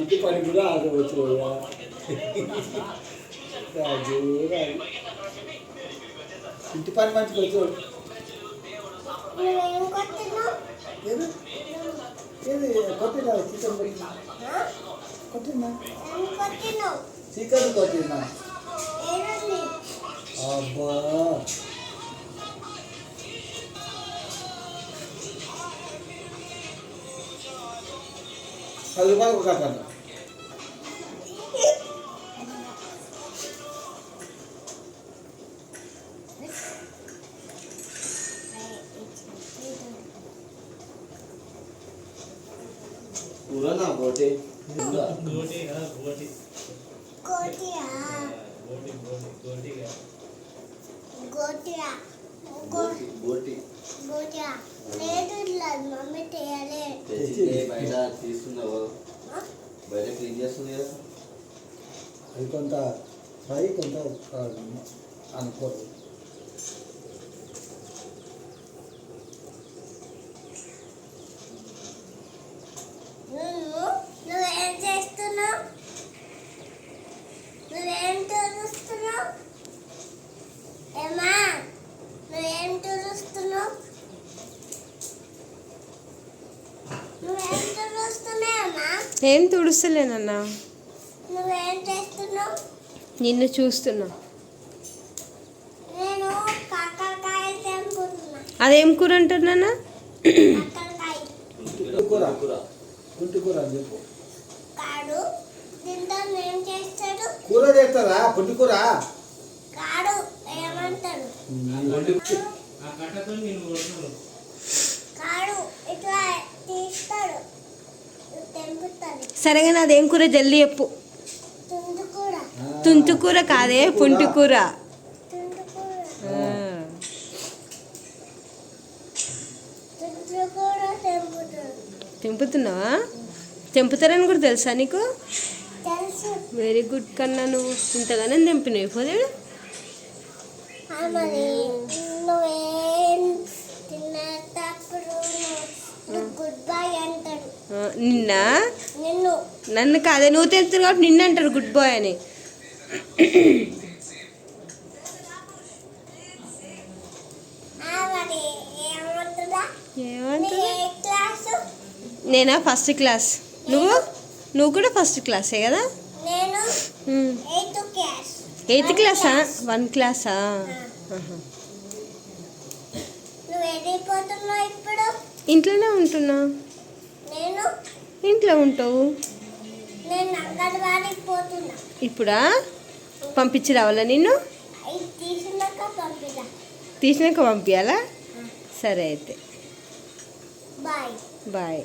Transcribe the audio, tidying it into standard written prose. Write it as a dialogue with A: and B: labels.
A: ఇంటి పని కూడా ఆగవచ్చు. ఇంటి పని మంచిగా వచ్చాడు. ఏది ఏది కొట్టినా చికెన్ కొట్టినా చికెన్ కొట్టినా అబ్బా ₹10 కట్టాలి. पूरा बोटे गोटी हां गोटी गोटिया गोटी गोटी गोटिया गोटी गोटिया లేదులా మమ్మీ తేయాలే తెచ్చి బయట తీసుకున్నావా బయట క్లీన్ చేస్తుంది కదా అది కొంత ఫ్రై కొంత అనుకోరు. నువ్వేం చేస్తున్నావు? నువ్వేం చూస్తున్నావు? ఏమా నువ్వేం చూస్తున్నావు? నువ్వేం చూస్తున్నావమ్మా?
B: ఏం తుడుస్తలేనన్నా.
A: నువ్వేం చేస్తున్నావు?
B: నిన్ను చూస్తున్నా.
A: నేను కాకరకాయ తెంపుతున్నా.
B: అదేం కూర అంటున్నానా?
A: కాకరకాయ కూర కూర గుంటి కూర అని చెప్పు. కాడు దీంతో ఏం చేస్తాడు? కూర చేస్తారా? పుట్టి కూర కాడు ఏమంటాడు? కాడు ఇట్లా తీస్తాడు తెంపుతాడు.
B: సరేగా అదేం కూర జల్దీ చెప్పు.
A: తుంటుకూర.
B: తుంటుకూర కాదే పుంటికూర. తెంపుతున్నావా? తెంపుతారని కూడా తెలుసా నీకు? వెరీ గుడ్ కన్నా. నువ్వు ఇంతగానే తెంపినావు పోదేడు. నిన్న నన్ను కాదే నువ్వు తెంపుతావు కాబట్టి నిన్న అంటారు గుడ్ బాయ్ అని. నేనా ఫస్ట్ క్లాస్. నువ్వు కూడా ఫస్ట్ క్లాసే కదా? ఎయిత్ క్లాసా? 1 క్లాసా? ఇంట్లోనే ఉంటున్నా. ఇంట్లో ఉంటావు. ఇప్పుడా పంపించి రావాలా నిన్ను? తీసినాక పంపించాలా? సరే అయితే బాయ్.